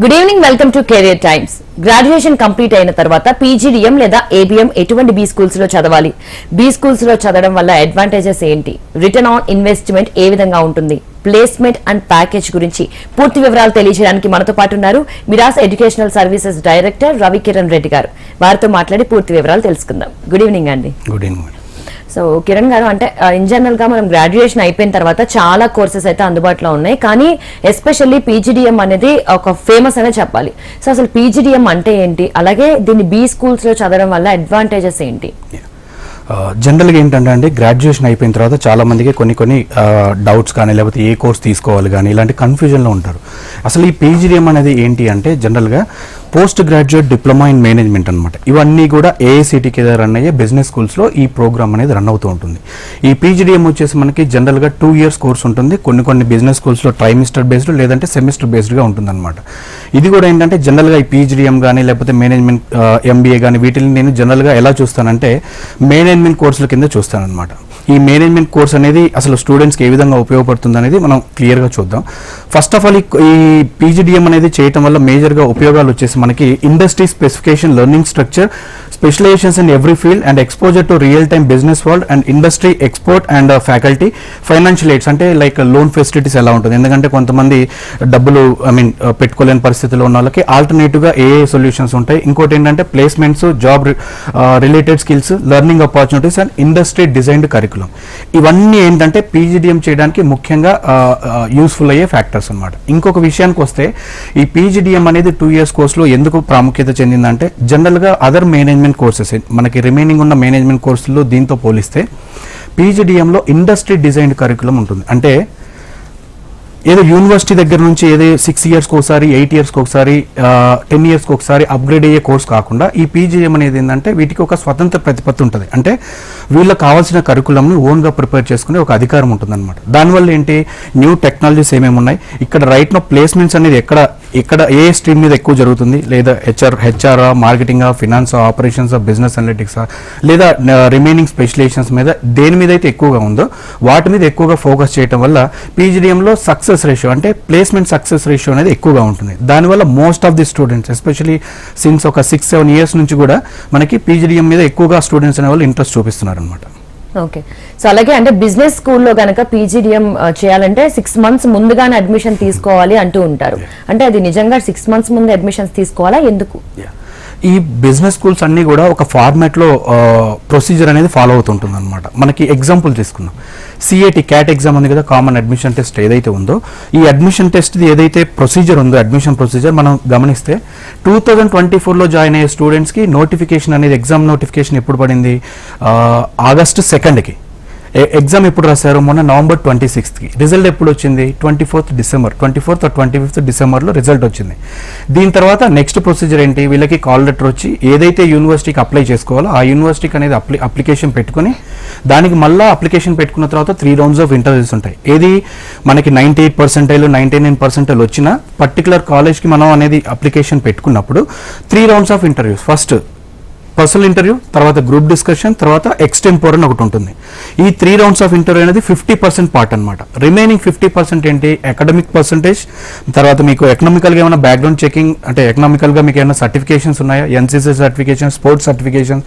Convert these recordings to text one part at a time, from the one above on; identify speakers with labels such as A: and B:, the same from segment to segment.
A: Good evening, welcome to career times. Graduation complete అయిన తర్వాత PGDM లేదా ఏబిఎం ఎటువంటి బీ స్కూల్స్ లో చదవాలి, బీ స్కూల్స్ లో చదవడం వల్ల అడ్వాంటేజెస్ ఏంటి, రిటర్న్ ఆన్ ఇన్వెస్ట్మెంట్ ఏ విధంగా ఉంటుంది, ప్లేస్మెంట్ అండ్ ప్యాకేజ్ గురించి పూర్తి వివరాలు తెలియజేయడానికి మనతో పాటు ఉన్నారు Miras educational services director Ravi Kiran Reddy గారు. వారితో మాట్లాడి పూర్తి వివరాలు తెలుసుకుందాం. గుడ్ ఈవినింగ్ అండి.
B: Good evening.
A: సో కిరణ్ గారు, అంటే ఇన్ జనరల్ గా మనం గ్రాడ్యుయేషన్ అయిపోయిన తర్వాత చాలా కోర్సెస్ అయితే అందుబాటులో ఉన్నాయి, కానీ ఎస్పెషల్లీ పీజీడీఎం అనేది ఒక ఫేమస్ అనే చెప్పాలి. సో అసలు పీజీడీఎం అంటే ఏంటి, అలాగే దీన్ని బీ స్కూల్స్ లో చదవడం వల్ల అడ్వాంటేజెస్ ఏంటి?
B: జనరల్గా ఏంటంటే అండి, గ్రాడ్యుయేషన్ అయిపోయిన తర్వాత చాలా మందికి కొన్ని డౌట్స్ కానీ లేకపోతే ఏ కోర్స్ తీసుకోవాలి కానీ ఇలాంటి కన్ఫ్యూజన్లో ఉంటారు. అసలు ఈ పీజీడీఎం అనేది ఏంటి అంటే జనరల్గా post graduate diploma in management అనమాట. ఇవన్నీ కూడా ఏఐసిటి కింద రన్ అయ్యే బిజినెస్ స్కూల్స్లో ఈ ప్రోగ్రామ్ అనేది రన్ అవుతూ ఉంటుంది. ఈ పీజీడీఎం వచ్చేసి మనకి జనరల్గా 2 years కోర్స్ ఉంటుంది. కొన్ని బిజినెస్ స్కూల్స్లో ట్రైమిస్టర్ బేస్డ్ లేదంటే సెమిస్టర్ బేస్డ్గా ఉంటుందన్నమాట. ఇది కూడా ఏంటంటే జనరల్గా ఈ పీజీడీఎం కానీ లేకపోతే మేనేజ్మెంట్ ఎంబీఏ కానీ వీటిని నేను జనరల్గా ఎలా చూస్తానంటే మేనేజ్మెంట్ కోర్సుల కింద చూస్తానన్నమాట. ఈ మేనేజ్మెంట్ కోర్స్ అనేది అసలు స్టూడెంట్స్కి ఏ విధంగా ఉపయోగపడుతుంది అనేది మనం క్లియర్గా చూద్దాం. ఫస్ట్ ఆఫ్ ఆల్ ఈ పీజీడీఎం అనేది చేయటం వల్ల మేజర్గా ఉపయోగాలు వచ్చేసి మనకి industry specification, learning structure, specialisations in every field and exposure to real time business world and industry export and faculty, financial aids అంటే లైక్ లోన్ ఫెసిలిటీస్ ఎలా ఉంటుంది, ఎందుకంటే కొంతమంది డబ్బులు పెట్టుకోలేని పరిస్థితిలో ఉన్న వాళ్ళకి ఆల్టర్నేటివ్గా ఏ సొల్యూషన్స్ ఉంటాయి. ఇంకోటి ఏంటంటే placements, job related skills, learning opportunities and industry designed curriculum. ఇవన్నీ ఏంటంటే పీజీడీఎం చేయడానికి ముఖ్యంగా యూస్ఫుల్ అయ్యే ఫ్యాక్టర్స్ అనమాట. ఇంకొక విషయానికి వస్తే ఈ పీజీడీఎం అనేది 2 years కోర్సులో ఎందుకు ప్రాముఖ్యత చెందిందంటే జనరల్గా అదర్ మేనేజ్మెంట్ కోర్సెస్ మనకి రిమైనింగ్ ఉన్న మేనేజ్మెంట్ కోర్సుల్లో దీంతో పోలిస్తే పీజీడీఎంలో ఇండస్ట్రీ డిజైన్డ్ కరికులం ఉంటుంది. అంటే ఏదో యూనివర్సిటీ దగ్గర నుంచి ఏదో 6 years ఒకసారి, 8 years ఒకసారి, 10 years ఒకసారి అప్గ్రేడ్ అయ్యే కోర్స్ కాకుండా ఈ పీజీఎం అనేది ఏంటంటే వీటికి ఒక స్వతంత్ర ప్రతిపత్తి ఉంటుంది. అంటే వీళ్ళకి కావాల్సిన కరికులంని ఓన్గా ప్రిపేర్ చేసుకునే ఒక అధికారం ఉంటుందన్నమాట. దానివల్ల ఏంటి, న్యూ టెక్నాలజీస్ ఏమేమి ఉన్నాయి, ఇక్కడ రైట్ నో ప్లేస్మెంట్స్ అనేది ఎక్కడ ఏ స్ట్రీమ్ మీద ఎక్కువ జరుగుతుంది, లేదా HR, marketing, finance, operations, business analytics, లేదా రిమైనింగ్ స్పెషలైజేషన్స్ మీద దేని మీద అయితే ఎక్కువగా ఉందో వాటి మీద ఎక్కువగా ఫోకస్ చేయడం వల్ల పీజీడీఎంలో సక్సెస్ రేషియో అంటే ప్లేస్మెంట్ సక్సెస్ రేషియో అనేది ఎక్కువగా ఉంటుంది. దానివల్ల most of the students especially since ఒక 6-7 years నుంచి కూడా మనకి పీజీడీఎం మీద ఎక్కువగా స్టూడెంట్స్ అనే వాళ్ళు ఇంట్రెస్ట్ చూపిస్తున్నారు అనమాట.
A: ఓకే, సో అలాగే అంటే బిజినెస్ స్కూల్లో కనుక పీజీడీఎం చేయాలంటే 6 months ముందుగానే అడ్మిషన్ తీసుకోవాలి అంటూ ఉంటారు. అంటే అది నిజంగా 6 months ముందు అడ్మిషన్స్ తీసుకోవాలా, ఎందుకు?
B: ఈ బిజినెస్ స్కూల్స్ అన్నీ కూడా ఒక ఫార్మాట్లో ప్రొసీజర్ అనేది ఫాలో అవుతుంటుంది అనమాట. మనకి ఎగ్జాంపుల్ తీసుకున్నాం, సిఏటి క్యాట్ ఎగ్జామ్ ఉంది కదా, కామన్ అడ్మిషన్ టెస్ట్ ఏదైతే ఉందో, ఈ అడ్మిషన్ టెస్ట్ ఏదైతే ప్రొసీజర్ ఉందో అడ్మిషన్ ప్రొసీజర్ మనం గమనిస్తే 2024లో జాయిన్ అయ్యే స్టూడెంట్స్కి నోటిఫికేషన్ అనేది ఎగ్జామ్ నోటిఫికేషన్ ఎప్పుడు పడింది, August 2nd. ఎగ్జామ్ ఎప్పుడు రాశారు, మొన్న November 26th. రిజల్ట్ ఎప్పుడు వచ్చింది, 24th December, 24th or 25th Decemberలో result వచ్చింది. దీని తర్వాత నెక్స్ట్ ప్రొసీజర్ ఏంటి, వీళ్ళకి కాల్ లెటర్ వచ్చి ఏదైతే యూనివర్సిటీకి అప్లై చేసుకోవాలో ఆ యూనివర్సిటీకి అనేది అప్లికేషన్ పెట్టుకుని దానికి మళ్ళీ అప్లికేషన్ పెట్టుకున్న తర్వాత 3 rounds ఆఫ్ ఇంటర్వ్యూస్ ఉంటాయి. ఏది మనకి 98%, 99% వచ్చిన పర్టికులర్ కాలేజ్కి మనం అనేది అప్లికేషన్ పెట్టుకున్నప్పుడు 3 rounds of interviews. First personal interview, తర్వాత గ్రూప్ డిస్కషన్, తర్వాత ఎక్స్టెంపోర్ అని ఒకటి ఉంటుంది. ఈ 3 rounds ఆఫ్ ఇంటర్వ్యూ అనేది 50% పార్ట్ అనమాట. రిమైనింగ్ 50% ఏంటి, అకాడమిక్ పర్సంటేజ్, తర్వాత మీకు ఎకనామికల్గా ఏమైనా బ్యాక్గ్రౌండ్ చెకింగ్, అంటే ఎకనామికల్గా మీకు ఏమైనా సర్టిఫికేషన్స్ ఉన్నాయా, ఎన్సీసీ సర్టిఫికేషన్, స్పోర్ట్స్ సర్టిఫికేషన్,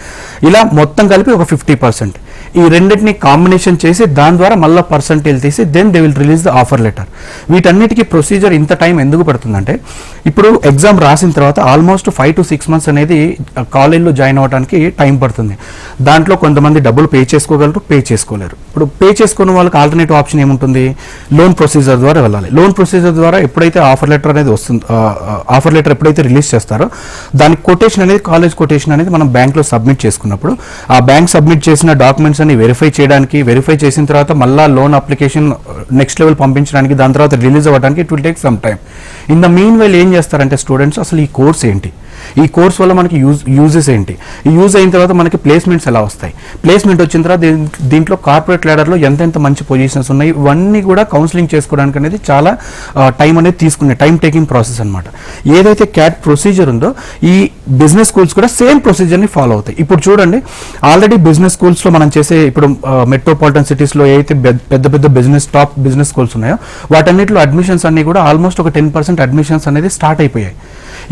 B: ఇలా మొత్తం కలిపి ఒక 50%. ఈ రెండింటిని కాంబినేషన్ చేసి దాని ద్వారా మళ్ళీ పర్సంటేజ్ తీసి then they will release the offer letter. వీటన్నిటికీ ప్రొసీజర్ ఇంత టైం ఎందుకు పడుతుందంటే ఇప్పుడు ఎగ్జామ్ రాసిన తర్వాత ఆల్మోస్ట్ 5 to 6 months అనేది కాలేజ్లో జాయిన్ అవడానికి టైం పడుతుంది. దాంట్లో కొంతమంది డబ్బులు పే చేసుకోగలరు, పే చేసుకోలేరు. ఇప్పుడు పే చేసుకున్న వాళ్ళకి ఆల్టర్నేటివ్ ఆప్షన్ ఏముంటుంది, లోన్ ప్రొసీజర్ ద్వారా వెళ్ళాలి. లోన్ ప్రొసీజర్ ద్వారా ఎప్పుడైతే ఆఫర్ లెటర్ అనేది వస్తుంది, ఆఫర్ లెటర్ ఎప్పుడైతే రిలీజ్ చేస్తారో దానికి కొటేషన్ అనేది, కాలేజ్ కొటేషన్ అనేది మనం బ్యాంక్లో సబ్మిట్ చేసుకున్నప్పుడు ఆ బ్యాంక్ సబ్మిట్ చేసిన డాక్యుమెంట్స్ అని వెరిఫై చేయడానికి, వెరిఫై చేసిన తర్వాత మళ్ళీ లోన్ అప్లికేషన్ నెక్స్ట్ లెవెల్ పంపించడానికి, దాని తర్వాత రిలీజ్ అవ్వడానికి it will take some time. In the mean while ఏం చేస్తారంటే స్టూడెంట్స్ అసలు ఈ కోర్స్ ఏంటి, ఈ కోర్స్ వల్ల మనకి యూజెస్ ఏంటి, ఈ యూజ్ అయిన తర్వాత మనకి ప్లేస్మెంట్స్ ఎలా వస్తాయి, ప్లేస్మెంట్ వచ్చిన తర్వాత దీంట్లో కార్పొరేట్ ల్యాడర్లో ఎంతెంత మంచి పొజిషన్స్ ఉన్నాయి, ఇవన్నీ కూడా కౌన్సిలింగ్ చేసుకోవడానికి అనేది చాలా టైం అనేది తీసుకునే టైం టేకింగ్ ప్రాసెస్ అనమాట. ఏదైతే క్యాట్ ప్రొసీజర్ ఉందో ఈ బిజినెస్ స్కూల్స్ కూడా సేమ్ ప్రొసీజర్ని ఫాలో అవుతాయి. ఇప్పుడు చూడండి, ఆల్రెడీ బిజినెస్ స్కూల్స్లో మనం చేసే ఇప్పుడు మెట్రోపాలిటన్ సిటీస్లో ఏదైతే పెద్ద పెద్ద టాప్ బిజినెస్ స్కూల్స్ ఉన్నాయో వాటన్నిటిలో అడ్మిషన్స్ అన్ని కూడా ఆల్మోస్ట్ ఒక 10% అడ్మిషన్స్ అనేది స్టార్ట్ అయిపోయాయి.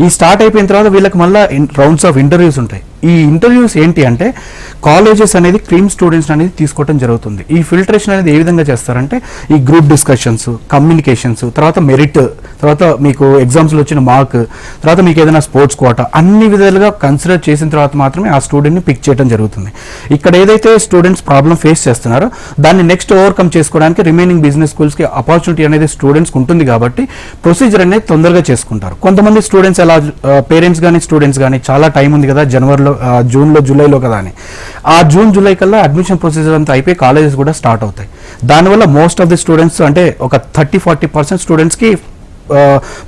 B: ఈ స్టార్ట్ అయిపోయిన తర్వాత వీళ్ళకి మళ్ళీ రౌండ్స్ ఆఫ్ ఇంటర్వ్యూస్ ఉంటాయి. ఈ ఇంటర్వ్యూస్ ఏంటి అంటే కాలేజెస్ అనేది క్రీమ్ స్టూడెంట్స్ అనేది తీసుకోవడం జరుగుతుంది. ఈ ఫిల్టరేషన్ అనేది ఏ విధంగా చేస్తారంటే ఈ గ్రూప్ డిస్కషన్స్, కమ్యూనికేషన్స్, తర్వాత మెరిట్, తర్వాత మీకు ఎగ్జామ్స్లో వచ్చిన మార్క్, తర్వాత మీకు ఏదైనా స్పోర్ట్స్ కోటా, అన్ని విధాలుగా కన్సిడర్ చేసిన తర్వాత మాత్రమే ఆ స్టూడెంట్ని పిక్ చేయడం జరుగుతుంది. ఇక్కడ ఏదైతే స్టూడెంట్స్ ప్రాబ్లం ఫేస్ చేస్తున్నారో దాన్ని నెక్స్ట్ ఓవర్కమ్ చేసుకోవడానికి రిమైనింగ్ బిజినెస్ స్కూల్స్కి ఆపర్చునిటీ అనేది స్టూడెంట్స్కి ఉంటుంది కాబట్టి ప్రొసీజర్ అనేది తొందరగా చేసుకుంటారు. కొంతమంది స్టూడెంట్స్ ఎలా పేరెంట్స్ కానీ స్టూడెంట్స్ కానీ చాలా టైం ఉంది కదా, జనవరిలో, జూన్లో, జూలైలో కదా అని, ఆ జూన్ జూలై కల్లా అడ్మిషన్ ప్రొసీజర్ అంతా అయిపోయి కాలేజెస్ కూడా స్టార్ట్ అవుతాయి. దానివల్ల మోస్ట్ ఆఫ్ ది స్టూడెంట్స్ అంటే ఒక 30-40% స్టూడెంట్స్కి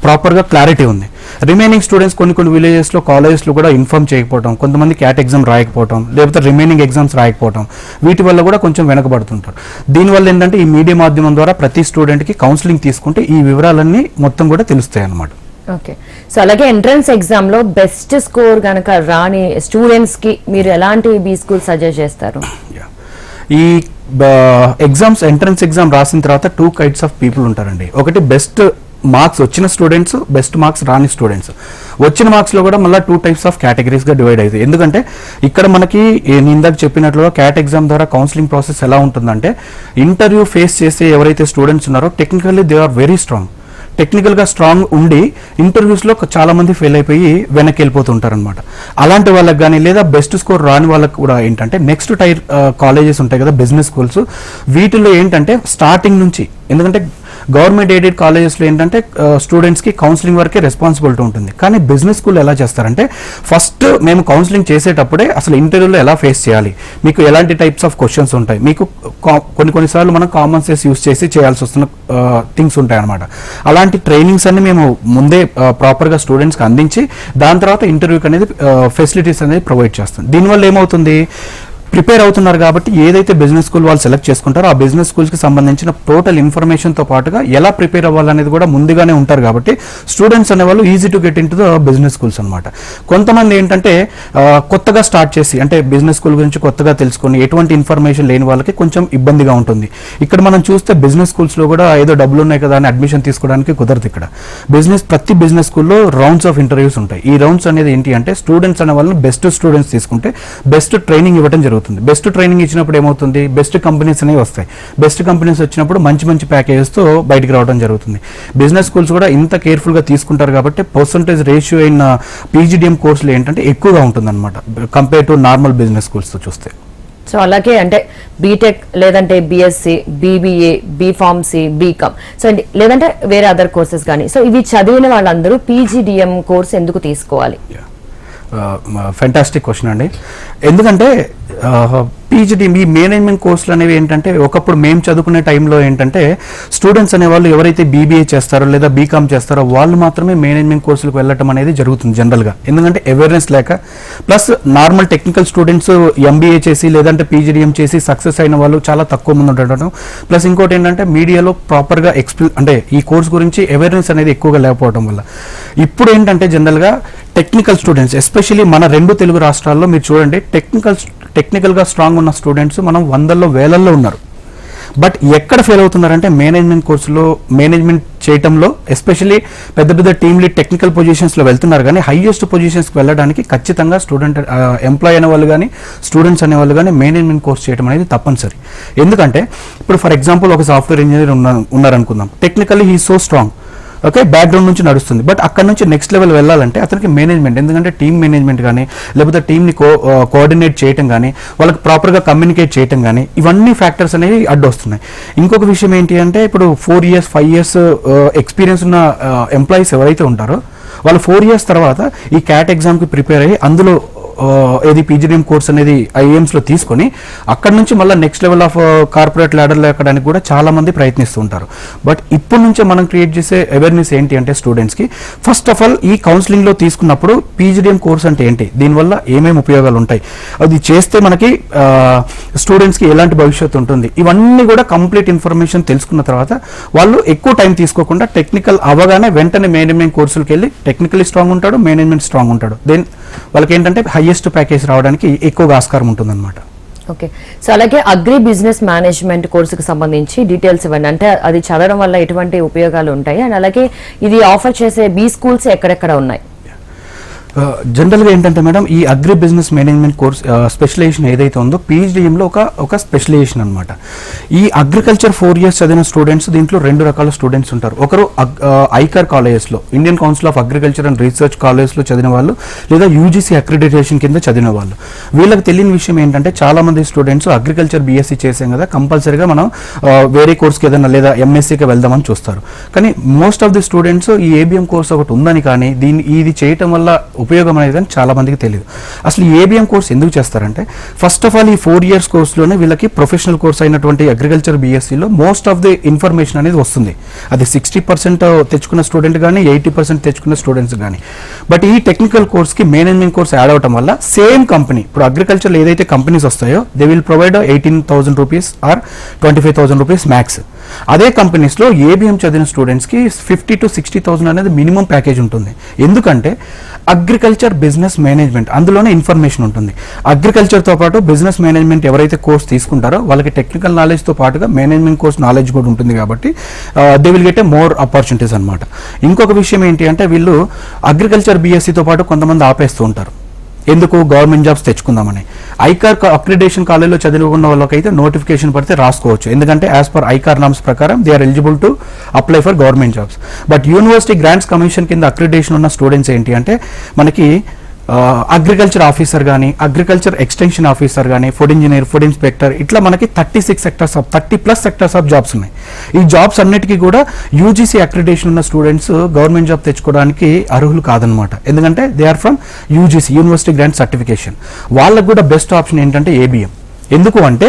B: ప్రాపర్గా క్లారిటీ ఉంది. రిమైనింగ్ స్టూడెంట్స్ కొన్ని విలేజెస్లో కాలేజెస్లో కూడా ఇన్ఫార్మ్ చేయకపోవడం, కొంతమంది క్యాట్ ఎగ్జామ్ రాయకపోవడం, లేకపోతే రిమైనింగ్ ఎగ్జామ్స్ రాయకపోవడం, వీటి వల్ల కూడా కొంచెం వెనకబడుతుంటారు. దీనివల్ల ఏంటంటే ఈ మీడియా మాధ్యమం ద్వారా ప్రతి స్టూడెంట్కి కౌన్సిలింగ్ తీసుకుంటే ఈ వివరాలన్నీ మొత్తం కూడా తెలుస్తాయి అన్నమాట.
A: ఓకే, సో అలాగే ఎంట్రన్స్ ఎగ్జామ్ లో బెస్ట్ స్కోర్ కనుక రాని స్టూడెంట్స్ కి మీరు ఎలాంటి బీ స్కూల్ సజెస్ట్ చేస్తారు?
B: ఈ ఎగ్జామ్స్ ఎంట్రన్స్ ఎగ్జామ్ రాసిన తర్వాత 2 kinds ఆఫ్ పీపుల్ ఉంటారండి. ఒకటి బెస్ట్ మార్క్స్ వచ్చిన స్టూడెంట్స్, బెస్ట్ మార్క్స్ రాని స్టూడెంట్స్. వచ్చిన మార్క్స్లో కూడా మళ్ళీ 2 types ఆఫ్ కేటగిరీస్గా డివైడ్ అవుతాయి. ఎందుకంటే ఇక్కడ మనకి నేను ఇందాక చెప్పినట్లుగా క్యాట్ ఎగ్జామ్ ద్వారా కౌన్సిలింగ్ ప్రాసెస్ ఎలా ఉంటుందంటే ఇంటర్వ్యూ ఫేస్ చేసే ఎవరైతే స్టూడెంట్స్ ఉన్నారో technically they are very strong. టెక్నికల్గా స్ట్రాంగ్ ఉండి ఇంటర్వ్యూస్లో చాలా మంది ఫెయిల్ అయిపోయి వెనక్కి వెళ్ళిపోతుంటారు అనమాట. అలాంటి వాళ్ళకి కానీ లేదా బెస్ట్ స్కోర్ రాని వాళ్ళకి కూడా ఏంటంటే నెక్స్ట్ టైర్ కాలేజెస్ ఉంటాయి కదా బిజినెస్ స్కూల్స్, వీటిలో ఏంటంటే స్టార్టింగ్ నుంచి, ఎందుకంటే గవర్నమెంట్ ఎయిడెడ్ కాలేజెస్లో ఏంటంటే స్టూడెంట్స్కి కౌన్సిలింగ్ వరకే రెస్పాన్సిబిలిటీ ఉంటుంది. కానీ బిజినెస్ స్కూల్ ఎలా చేస్తారంటే ఫస్ట్ మేము కౌన్సిలింగ్ చేసేటప్పుడే అసలు ఇంటర్వ్యూలో ఎలా ఫేస్ చేయాలి, మీకు ఎలాంటి టైప్స్ ఆఫ్ క్వశ్చన్స్ ఉంటాయి, మీకు కొన్నిసార్లు మనం కామన్ సెన్స్ యూస్ చేసి చేయాల్సి వస్తున్న థింగ్స్ ఉంటాయి అనమాట. అలాంటి ట్రైనింగ్స్ అన్ని మేము ముందే ప్రాపర్గా స్టూడెంట్స్కి అందించి దాని తర్వాత ఇంటర్వ్యూకి అనేది ఫెసిలిటీస్ అనేది ప్రొవైడ్ చేస్తాం. దీనివల్ల ఏమవుతుంది, ప్రిపేర్ అవుతున్నారు కాబట్టి ఏదైతే బిజినెస్ స్కూల్ వాళ్ళు సెలెక్ట్ చేసుకుంటారో ఆ బిజినెస్ స్కూల్స్కి సంబంధించిన టోటల్ ఇన్ఫర్మేషన్తో పాటుగా ఎలా ప్రిపేర్ అవ్వాలనేది కూడా ముందుగానే ఉంటారు కాబట్టి స్టూడెంట్స్ అనేవాళ్ళు easy to get in to the business schools అనమాట. కొంతమంది ఏంటంటే కొత్తగా స్టార్ట్ చేసి అంటే బిజినెస్ స్కూల్ గురించి కొత్తగా తెలుసుకొని ఎటువంటి ఇన్ఫర్మేషన్ లేని వాళ్ళకి కొంచెం ఇబ్బందిగా ఉంటుంది. ఇక్కడ మనం చూస్తే బిజినెస్ స్కూల్స్లో కూడా ఏదో డబ్బులు ఉన్నాయి కదా అని అడ్మిషన్ తీసుకోవడానికి కుదరదు. ఇక్కడ ప్రతి బిజినెస్ స్కూల్లో రౌండ్స్ ఆఫ్ ఇంటర్వ్యూస్ ఉంటాయి. ఈ రౌండ్స్ అనేది ఏంటి అంటే స్టూడెంట్స్ అనే వాళ్ళని బెస్ట్ స్టూడెంట్స్ తీసుకుంటే బెస్ట్ ట్రైనింగ్ ఇవ్వడం జరుగుతుంది. బెస్ట్ ట్రైనింగ్ ఇచ్చినప్పుడు ఏమవుతుంది, బెస్ట్ కంపెనీస్ అనేవి వస్తాయి. బెస్ట్ కంపెనీస్ వచ్చినప్పుడు మంచి ప్యాకేజెస్తో బయటికి రావడం జరుగుతుంది. బిజినెస్ స్కూల్స్ కూడా ఇంత కేర్ఫుల్గా తీసుకుంటారు కాబట్టి పర్సంటేజ్ రేషియో ఇన్ పీజీడీఎం కోర్సులు ఏంటంటే ఎక్కువగా ఉంటుంది అనమాట కంపేర్ టు నార్మల్ బిజినెస్ స్కూల్స్తో చూస్తే.
A: సో అలాగే అంటే బీటెక్ లేదంటే BSc, BBA, B pharmacy, BCom, so లేదంటే వేరే అదర్ కోర్సెస్ కానీ, సో ఇవి చదివిన వాళ్ళందరూ పీజీడీఎం కోర్స్ ఎందుకు తీసుకోవాలి?
B: ఫెంటాస్టిక్ క్వశ్చన్ అండి. ఎందుకంటే పీజీడీ మీ మేనేజ్మెంట్ కోర్సులు అనేవి ఏంటంటే ఒకప్పుడు మేము చదువుకునే టైంలో ఏంటంటే స్టూడెంట్స్ అనేవాళ్ళు ఎవరైతే బీబీఏ చేస్తారో లేదా బీకామ్ చేస్తారో వాళ్ళు మాత్రమే మేనేజ్మెంట్ కోర్సులకు వెళ్ళటం అనేది జరుగుతుంది జనరల్గా. ఎందుకంటే అవేర్నెస్ లేక, plus normal technical students MBA చేసి లేదంటే పీజీడీఎం చేసి సక్సెస్ అయిన వాళ్ళు చాలా తక్కువ మంది ఉండటం, ప్లస్ ఇంకోటి ఏంటంటే మీడియాలో ప్రాపర్గా అంటే ఈ కోర్స్ గురించి అవేర్నెస్ అనేది ఎక్కువగా లేకపోవడం వల్ల ఇప్పుడు ఏంటంటే జనరల్గా టెక్నికల్ స్టూడెంట్స్ ఎస్పెషల్లీ మన 2 తెలుగు రాష్ట్రాల్లో మీరు చూడండి టెక్నికల్గా స్ట్రాంగ్ ఉన్న స్టూడెంట్స్ మనం వందల్లో వేలల్లో ఉన్నారు. బట్ ఎక్కడ ఫెయిల్ అవుతున్నారంటే మేనేజ్మెంట్ కోర్సులో మేనేజ్మెంట్ చేయటంలో ఎస్పెషల్లీ పెద్ద టీమ్ లీడ్ టెక్నికల్ పొజిషన్స్లో వెళ్తున్నారు. కానీ హైయెస్ట్ పొజిషన్స్కి వెళ్ళడానికి ఖచ్చితంగా స్టూడెంట్ ఎంప్లాయ్ అనేవాళ్ళు కానీ స్టూడెంట్స్ అనేవాళ్ళు కానీ మేనేజ్మెంట్ కోర్స్ చేయడం అనేది తప్పనిసరి. ఎందుకంటే ఇప్పుడు ఫర్ ఎగ్జాంపుల్ ఒక సాఫ్ట్వేర్ ఇంజనీర్ ఉన్నారనుకుందాం, technically he so strong, okay, background నుంచి నడుస్తుంది. బట్ అక్కడ నుంచి నెక్స్ట్ లెవెల్ వెళ్ళాలంటే అతనికి మేనేజ్మెంట్, ఎందుకంటే టీమ్ మేనేజ్మెంట్ కానీ లేకపోతే టీమ్ని కోఆర్డినేట్ చేయటం కానీ వాళ్ళకి ప్రాపర్గా కమ్యూనికేట్ చేయటం కానీ ఇవన్నీ ఫ్యాక్టర్స్ అనేవి అడ్డొస్తున్నాయి. ఇంకొక విషయం ఏంటి అంటే ఇప్పుడు 4 years 5 years ఎక్స్పీరియన్స్ ఉన్న ఎంప్లాయీస్ ఎవరైతే ఉంటారో వాళ్ళు 4 years తర్వాత ఈ క్యాట్ ఎగ్జామ్కి ప్రిపేర్ అయ్యి అందులో ఏది పీజీడీఎం కోర్స్ అనేది ఐఏఎమ్స్లో తీసుకొని అక్కడ నుంచి మళ్ళీ నెక్స్ట్ లెవెల్ ఆఫ్ కార్పొరేట్ ల్యాడర్లో ఎక్కడానికి కూడా చాలా మంది ప్రయత్నిస్తూ ఉంటారు. బట్ ఇప్పటి నుంచే మనం క్రియేట్ చేసే అవేర్నెస్ ఏంటి అంటే స్టూడెంట్స్కి ఫస్ట్ ఆఫ్ ఆల్ ఈ కౌన్సిలింగ్లో తీసుకున్నప్పుడు పీజీడీఎం కోర్స్ అంటే ఏంటి, దీనివల్ల ఏమేమి ఉపయోగాలు ఉంటాయి, అది చేస్తే మనకి స్టూడెంట్స్కి ఎలాంటి భవిష్యత్తు ఉంటుంది, ఇవన్నీ కూడా కంప్లీట్ ఇన్ఫర్మేషన్ తెలుసుకున్న తర్వాత వాళ్ళు ఎక్కువ టైం తీసుకోకుండా టెక్నికల్ అవగానే వెంటనే మేనేజ్మెంట్ కోర్సులకు వెళ్ళి టెక్నికల్లీ స్ట్రాంగ్ ఉంటాడు, మేనేజ్మెంట్ స్ట్రాంగ్ ఉంటాడు. దెన్ వాళ్ళకి ఏంటంటే హైయెస్ట్ ప్యాకేజ్ రావడానికి ఎక్కువగా ఆస్కారం ఉంటుందన్నమాట.
A: ఓకే, సో అలాగే అగ్రి బిజినెస్ మేనేజ్మెంట్ కోర్సుకు సంబంధించి డీటెయిల్స్ ఇవ్వండి. అంటే అది చదవడం వల్ల ఎటువంటి ఉపయోగాలు ఉంటాయి, అండ్ అలాగే ఇది ఆఫర్ చేసే బీ స్కూల్స్ ఎక్కడెక్కడ ఉన్నాయి?
B: జనరల్గా ఏంటంటే మేడం, ఈ agri business management course specialisation ఏదైతే ఉందో పీహెచ్డీఎంలో ఒక స్పెషలైజేషన్ అనమాట. ఈ అగ్రికల్చర్ 4 years చదివిన స్టూడెంట్స్ దీంట్లో 2 రకాల స్టూడెంట్స్ ఉంటారు. ఒకరు ఐకార్ కాలేజెస్లో, Indian council of agriculture and research కాలేజ్లో చదివిన వాళ్ళు, లేదా యూజీసీ అక్రిడిటేషన్ కింద చదివిన వాళ్ళు. వీళ్ళకి తెలియని విషయం ఏంటంటే చాలా మంది స్టూడెంట్స్ అగ్రికల్చర్ బీఎస్సీ చేసాం కదా, కంపల్సరీగా మనం వేరే కోర్స్కి ఏదైనా లేదా ఎంఎస్సీకి వెళ్దామని చూస్తారు. కానీ మోస్ట్ ఆఫ్ ది స్టూడెంట్స్ ఈ ఏబిఎం కోర్స్ ఒకటి ఉందని, కానీ ఇది చేయటం వల్ల ఉపయోగం అనేది కానీ చాలా మందికి తెలియదు. అసలు ఏబిఎం కోర్స్ ఎందుకు చేస్తారంటే ఫస్ట్ ఆఫ్ ఆల్ ఈ 4 years కోర్సులోనే వీళ్ళకి ప్రొఫెషనల్ కోర్స్ అయినటువంటి అగ్రికల్చర్ బీఎస్సీలో మోస్ట్ ఆఫ్ ది ఇన్ఫర్మేషన్ అనేది వస్తుంది. అది 60% తెచ్చుకున్న స్టూడెంట్ కానీ 80% తెచ్చుకున్న స్టూడెంట్స్ కానీ. బట్ ఈ టెక్నికల్ కోర్స్కి మేనేజ్మెంట్ కోర్స్ యాడ్ అవడం వల్ల సేమ్ కంపెనీ, ఇప్పుడు అగ్రికల్చర్లో ఏదైతే కంపెనీస్ వస్తాయో they will provide 18,000 rupees or 25,000 rupees max. అదే కంపెనీస్లో ఏబిఎం చదివిన స్టూడెంట్స్కి 50,000 to 60,000 అనేది మినిమం ప్యాకేజ్ ఉంటుంది. ఎందుకంటే అగ్రికల్చర్ బిజినెస్ మేనేజ్మెంట్ అందులోనే ఇన్ఫర్మేషన్ ఉంటుంది. అగ్రికల్చర్తో పాటు బిజినెస్ మేనేజ్మెంట్ ఎవరైతే కోర్స్ తీసుకుంటారో వాళ్ళకి టెక్నికల్ నాలెడ్జ్తో పాటుగా మేనేజ్మెంట్ కోర్స్ నాలెడ్జ్ కూడా ఉంటుంది. కాబట్టి they will get a more opportunities అనమాట. ఇంకొక విషయం ఏంటి అంటే వీళ్ళు అగ్రికల్చర్ బీఎస్సీతో పాటు కొంతమంది ఆపేస్తూ ఉంటారు. ఎందుకు? గవర్నమెంట్ జాబ్స్ తెచ్చుకుందామని. ఐకార్ అక్రిడేషన్ కాలేజ్లో చదువుకున్న వాళ్ళకైతే నోటిఫికేషన్ పడితే రాసుకోవచ్చు, ఎందుకంటే యాజ్ పర్ ఐకార్ నామ్స్ ప్రకారం they are eligible to apply for government jobs. But university grants commission కింద అక్రిడేషన్ ఉన్న స్టూడెంట్స్ ఏంటి అంటే మనకి అగ్రికల్చర్ ఆఫీసర్ కానీ, అగ్రికల్చర్ ఎక్స్టెన్షన్ ఆఫీసర్ కానీ, ఫుడ్ ఇంజనీర్, ఫుడ్ ఇన్స్పెక్టర్, ఇట్లా మనకి 30+ సెక్టర్స్ ఆఫ్ జాబ్స్ ఉన్నాయి. ఈ జాబ్స్ అన్నిటికీ కూడా యూజీసీ అక్రిడేషన్ ఉన్న స్టూడెంట్స్ గవర్నమెంట్ జాబ్ తెచ్చుకోవడానికి అర్హులు కాదనమాట. ఎందుకంటే they are from UGC, university grant certification. వాళ్ళకు కూడా బెస్ట్ ఆప్షన్ ఏంటంటే ఏబిఎం. ఎందుకు అంటే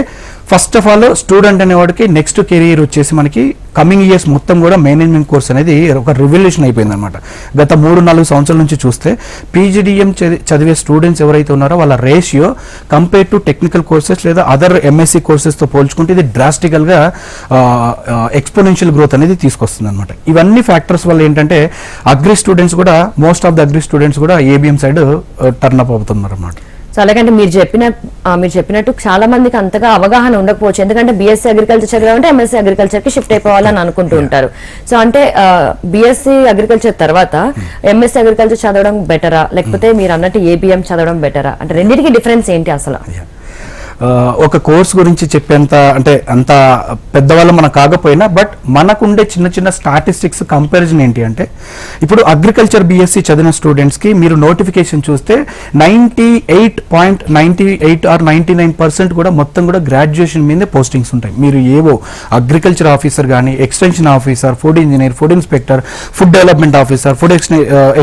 B: ఫస్ట్ ఆఫ్ ఆల్ స్టూడెంట్ అనేవాడికి నెక్స్ట్ కెరీర్ వచ్చేసి మనకి కమింగ్ ఇయర్స్ మొత్తం కూడా మేనేజ్మెంట్ కోర్స్ అనేది ఒక రివల్యూషన్ అయిపోయింది అనమాట. గత 3-4 సంవత్సరాల నుంచి చూస్తే పీజీడీఎం చదివే స్టూడెంట్స్ ఎవరైతే ఉన్నారో వాళ్ళ ratio compare to technical courses లేదా అదర్ ఎంఎస్సీ కోర్సెస్తో పోల్చుకుంటే ఇది డ్రాస్టికల్గా ఎక్స్పోనెన్షియల్ గ్రోత్ అనేది తీసుకొస్తుంది అనమాట. ఇవన్నీ ఫ్యాక్టర్స్ వల్ల ఏంటంటే అగ్రి స్టూడెంట్స్ కూడా, most of the agri students కూడా ఏబిఎం సైడ్ టర్న్ అప్ అవుతున్నారు అన్నమాట.
A: సో అలాగంటే మీరు చెప్పినట్టు చాలా మందికి అంతగా అవగాహన ఉండకపోవచ్చు. ఎందుకంటే బీఎస్సీ అగ్రికల్చర్ చదివామంటే ఎంఎస్సీ అగ్రికల్చర్ కి షిఫ్ట్ అయిపోవాలని అనుకుంటూ ఉంటారు. సో అంటే బీఎస్సీ అగ్రికల్చర్ తర్వాత ఎంఎస్సీ అగ్రికల్చర్ చదవడం బెటరా, లేకపోతే మీరు అన్నట్టు ఏబిఎం చదవడం బెటరా? అంటే రెండింటికి డిఫరెన్స్ ఏంటి అసలు?
B: ఒక కోర్స్ గురించి చెప్పేంత అంటే అంత పెద్దవాళ్ళం మనకు కాకపోయినా, బట్ మనకుండే చిన్న చిన్న స్టాటిస్టిక్స్ కంపారిజన్ ఏంటి అంటే ఇప్పుడు అగ్రికల్చర్ బీఎస్సీ చదివిన స్టూడెంట్స్కి మీరు నోటిఫికేషన్ చూస్తే 98.98 ఆర్ 99% కూడా మొత్తం కూడా గ్రాడ్యుయేషన్ మీదే పోస్టింగ్స్ ఉంటాయి. మీరు ఏవో అగ్రికల్చర్ ఆఫీసర్ కానీ, extension officer, food engineer, food inspector, food development officer, food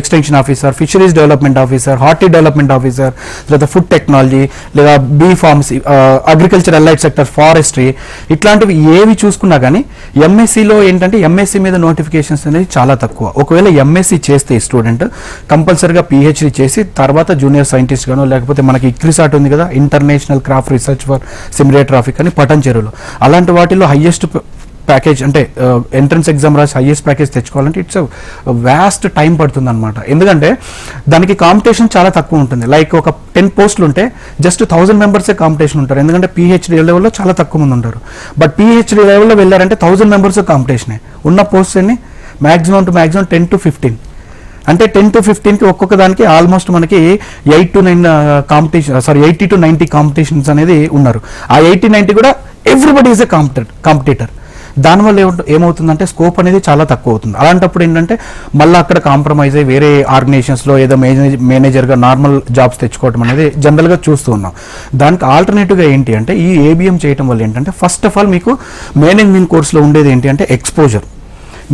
B: extension officer, fisheries development officer, hearty development officer, లేదా ఫుడ్ టెక్నాలజీ, లేదా B pharmacy, agriculture allied sector, forestry, ఇట్లాంటివి ఏవి చూసుకున్నా కానీ ఎంఎస్సీలో ఏంటంటే ఎంఎస్సీ మీద నోటిఫికేషన్స్ అనేది చాలా తక్కువ. ఒకవేళ ఎంఎస్సీ చేస్తే స్టూడెంట్ కంపల్సరీగా పిహెచ్డీ చేసి తర్వాత జూనియర్ సైంటిస్ట్ గానో, లేకపోతే మనకి ఇక్రిసాట్ ఉంది కదా, international crops research for semiarid tropics అని పటన్ చెరువులో, అలాంటి వాటిలో హైయెస్ట్ ప్యాకేజ్ అంటే ఎంట్రన్స్ ఎగ్జామ్ రాసి హైయెస్ట్ ప్యాకేజ్ తెచ్చుకోవాలంటే ఇట్స్ వ్యాస్ట్ టైం పడుతుంది అనమాట. ఎందుకంటే దానికి కాంపిటీషన్ చాలా తక్కువ ఉంటుంది. లైక్ ఒక 10 పోస్టులు ఉంటే జస్ట్ 1000 మెంబర్సే కాంపిటీషన్ ఉంటారు. ఎందుకంటే పిహెచ్డీ లెవెల్లో చాలా తక్కువ మంది ఉంటారు. బట్ పిహెచ్డీ లెవెల్లో వెళ్ళారంటే 1000 మెంబర్స్ కాంపిటీషనే. ఉన్న పోస్ట్స్ అన్ని మ్యాక్సిమం 10 to 15. అంటే 10 to 15కి ఒక్కొక్క దానికి ఆల్మోస్ట్ మనకి 8 to 9 కాంపిటీషన్, 80 to 90 కాంపిటీషన్స్ అనేది ఉన్నారు. ఆ 80-90 కూడా ఎవ్రీబడి ఈజ్ ఎ కాంపిటీటర్. దానివల్ల ఏమవుతుందంటే స్కోప్ అనేది చాలా తక్కువ అవుతుంది. అలాంటప్పుడు ఏంటంటే మళ్ళీ అక్కడ కాంప్రమైజ్ అయ్యి వేరే ఆర్గనైజేషన్స్లో ఏదో మేనేజర్గా నార్మల్ జాబ్స్ తెచ్చుకోవడం అనేది జనరల్గా చూస్తూ ఉన్నాం. దానికి ఆల్టర్నేటివ్గా ఏంటి అంటే ఈ ఏబిఎం చేయడం వల్ల ఏంటంటే ఫస్ట్ ఆఫ్ ఆల్ మీకు మేనేజ్మెంట్ కోర్సులో ఉండేది ఏంటి అంటే ఎక్స్పోజర్.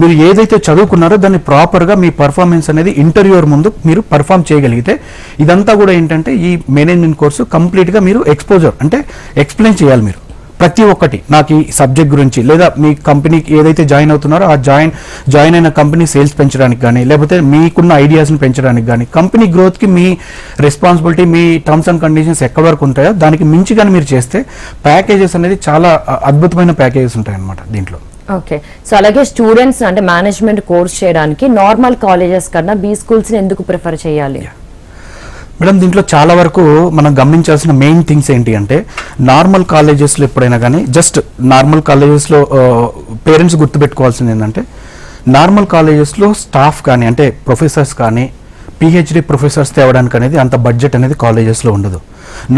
B: మీరు ఏదైతే చదువుకున్నారో దాన్ని ప్రాపర్గా మీ పర్ఫార్మెన్స్ అనేది ఇంటర్వ్యూర్ ముందు మీరు పర్ఫామ్ చేయగలిగితే ఇదంతా కూడా ఏంటంటే ఈ మేనేజ్మెంట్ కోర్సు కంప్లీట్గా మీరు ఎక్స్పోజర్ అంటే ఎక్స్ప్లెయిన్ చేయాలి మీరు ప్రతి ఒక్కటి నాకు ఈ సబ్జెక్ట్ గురించి లేదా మీ కంపెనీకి ఏదైతే జాయిన్ అవుతున్నారో ఆ జాయిన్ అయిన కంపెనీ సేల్స్ పెంచడానికి కానీ లేకపోతే మీకున్న ఐడియాస్ని పెంచడానికి కానీ కంపెనీ గ్రోత్కి మీ రెస్పాన్సిబిలిటీ మీ టర్మ్స్ అండ్ కండిషన్స్ ఎక్కడి వరకు ఉంటాయో దానికి మించి కానీ మీరు చేస్తే ప్యాకేజెస్ అనేది చాలా అద్భుతమైన ప్యాకేజెస్ ఉంటాయి అన్నమాట దీంట్లో.
A: ఓకే, సో అలాగే స్టూడెంట్స్ అంటే మేనేజ్మెంట్ కోర్స్ చేయడానికి నార్మల్ కాలేజెస్ కన్నా బీ స్కూల్స్ని ఎందుకు ప్రిఫర్ చేయాలి?
B: మేడం దీంట్లో చాలా వరకు మనం గమనించాల్సిన మెయిన్ థింగ్స్ ఏంటి అంటే నార్మల్ కాలేజెస్లో ఎప్పుడైనా కానీ జస్ట్ నార్మల్ కాలేజెస్లో పేరెంట్స్ గుర్తుపెట్టుకోవాల్సింది ఏంటంటే నార్మల్ కాలేజెస్లో స్టాఫ్ కానీ అంటే ప్రొఫెసర్స్ కానీ పిహెచ్డి ప్రొఫెసర్స్ తేవడానికి అనేది అంత బడ్జెట్ అనేది కాలేజెస్లో ఉండదు.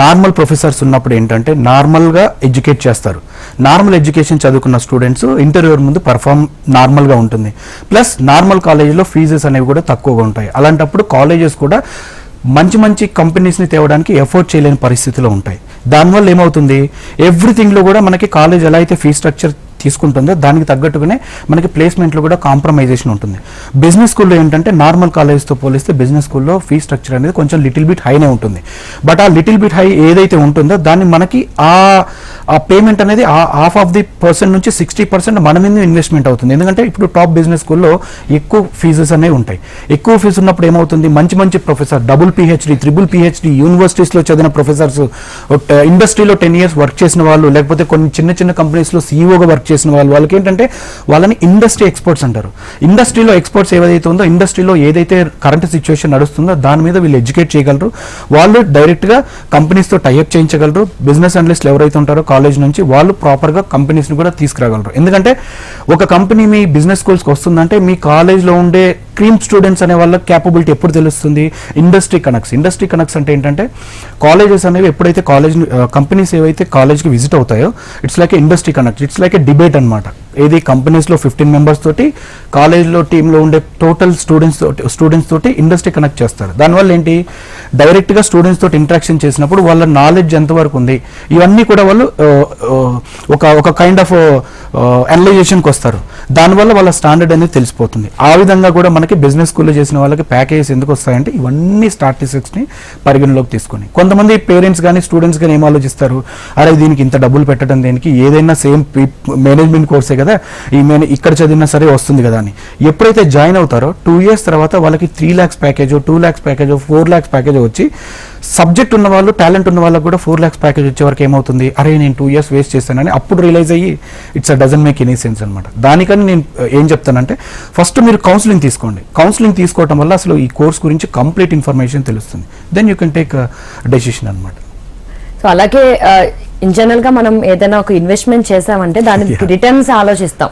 B: నార్మల్ ప్రొఫెసర్స్ ఉన్నప్పుడు ఏంటంటే నార్మల్గా ఎడ్యుకేట్ చేస్తారు. నార్మల్ ఎడ్యుకేషన్ చదువుకున్న స్టూడెంట్స్ ఇంటర్వ్యూర్ ముందు పర్ఫామ్ నార్మల్గా ఉంటుంది. ప్లస్ నార్మల్ కాలేజీలో ఫీజెస్ అనేవి కూడా తక్కువగా ఉంటాయి. అలాంటప్పుడు కాలేజెస్ కూడా మంచి మంచి కంపెనీస్ని తేవడానికి ఎఫోర్డ్ చేయలేని పరిస్థితిలో ఉంటాయి. దానివల్ల ఏమవుతుంది, ఎవ్రీథింగ్లో కూడా మనకి కాలేజ్ ఎలా అయితే ఫీ స్ట్రక్చర్ తీసుకుంటుందో దానికి తగ్గట్టుగానే మనకి ప్లేస్మెంట్లో కూడా కాంప్రమైజేషన్ ఉంటుంది. బిజినెస్ స్కూల్లో ఏంటంటే నార్మల్ కాలేజ్తో పోలిస్తే బిజినెస్ స్కూల్లో ఫీ స్ట్రక్చర్ అనేది కొంచెం లిటిల్ బిట్ హైనే ఉంటుంది. బట్ ఆ లిటిల్ బిట్ హై ఏదైతే ఉంటుందో దాన్ని మనకి ఆ పేమెంట్ అనేది హాఫ్ ఆఫ్ ది పర్సెంట్ నుంచి 60% మన మీద ఇన్వెస్ట్మెంట్ అవుతుంది. ఎందుకంటే ఇప్పుడు టాప్ బిజినెస్ స్కూల్లో ఎక్కువ ఫీజెస్ అనేవి ఉంటాయి. ఎక్కువ ఫీజు ఉన్నప్పుడు ఏమవుతుంది, మంచి మంచి professor double PhD triple PhD యూనివర్సిటీస్లో చదివిన ప్రొఫెసర్స్, ఇండస్ట్రీలో 10 years వర్క్ చేసిన వాళ్ళు, లేకపోతే కొన్ని చిన్న చిన్న కంపెనీస్లో సీఈఓగా వర్క్ చేసిన వాళ్ళకి ఏంటంటే వాళ్ళని ఇండస్ట్రీ ఎక్స్పర్ట్స్ అంటారు. ఇండస్ట్రీలో ఎక్స్పర్ట్స్ ఏదైతే ఉందో ఇండస్ట్రీలో ఏదైతే కరెంట్ సిచ్యువేషన్ నడుస్తుందో దాని మీద వీళ్ళు ఎడ్యుకేట్ చేయగలరు. వాళ్ళు డైరెక్ట్గా కంపెనీస్తో టైఅప్ చేయించగలరు. బిజినెస్ అనలిస్టులు ఎవరైతే ఉంటారో కాలేజ్ నుంచి వాళ్ళు ప్రాపర్గా కంపెనీస్ని కూడా తీసుకురాగలరు. ఎందుకంటే ఒక కంపెనీ మీ బిజినెస్ స్కూల్స్కి వస్తుందంటే మీ కాలేజ్లో ఉండే క్రీమ్ స్టూడెంట్స్ అనే వాళ్ళకి క్యాపబిలిటీ ఎప్పుడు తెలుస్తుంది, ఇండస్ట్రీ కనెక్ట్స్ అంటే ఏంటంటే కాలేజెస్ అనేవి ఎప్పుడైతే కంపెనీస్ ఏవైతే కాలేజ్కి విజిట్ అవుతాయో it's like industry connect, it's like A debate అనమాట. ఏది కంపెనీస్లో 15 members తోటి కాలేజ్లో టీంలో ఉండే టోటల్ స్టూడెంట్స్ తోటి ఇండస్ట్రీ కనెక్ట్ చేస్తారు. దానివల్ల ఏంటి, డైరెక్ట్గా స్టూడెంట్స్ తోటి ఇంటరాక్షన్ చేసినప్పుడు వాళ్ళ నాలెడ్జ్ ఎంతవరకు ఉంది ఇవన్నీ కూడా వాళ్ళు ఒక కైండ్ ఆఫ్ అనలైజేషన్కి వస్తారు. దానివల్ల వాళ్ళ స్టాండర్డ్ అనేది తెలిసిపోతుంది. ఆ విధంగా కూడా మనకి బిజినెస్ స్కూల్లో చేసిన వాళ్ళకి ప్యాకేజెస్ ఎందుకు వస్తాయంటే ఇవన్నీ స్టాటిస్టిక్స్ని పరిగణలోకి తీసుకొని. కొంతమంది పేరెంట్స్ కానీ స్టూడెంట్స్ కానీ ఏం ఆలోచిస్తారు, అరే దీనికి ఇంత డబ్బులు పెట్టడం దేనికి, ఏదైనా సేమ్ మేనేజ్మెంట్ కోర్సే కదా, ఇక్కడ చదివినా సరే వస్తుంది కదా అని. ఎప్పుడైతే జాయిన్ అవుతారో 2 years తర్వాత వాళ్ళకి 3 lakhs package, 2 lakhs package, 4 lakhs package వచ్చి సబ్జెక్ట్ ఉన్న వాళ్ళు, టాలెంట్ ఉన్న వాళ్ళకి కూడా 4 lakhs ప్యాకేజ్ వచ్చే వరకు ఏమవుతుంది, అరే నేను 2 years వేస్ట్ చేస్తానని అప్పుడు రియలైజ్ అయ్యి డజంట్ మేక్ ఎనీ సెన్స్ అనమాట. దానికని నేను ఏం చెప్తానంటే ఫస్ట్ మీరు కౌన్సిలింగ్ తీసుకోండి. కౌన్సిలింగ్ తీసుకోవడం వల్ల అసలు ఈ కోర్స్ గురించి కంప్లీట్ ఇన్ఫర్మేషన్ తెలుస్తుంది. Then you can take decision అనమాట.
A: సో అలాగే ఇన్ జనరల్ గా మనం ఏదైనా ఒక ఇన్వెస్ట్మెంట్ చేసామంటే దాని రిటర్న్స్ ఆలోచిస్తాం.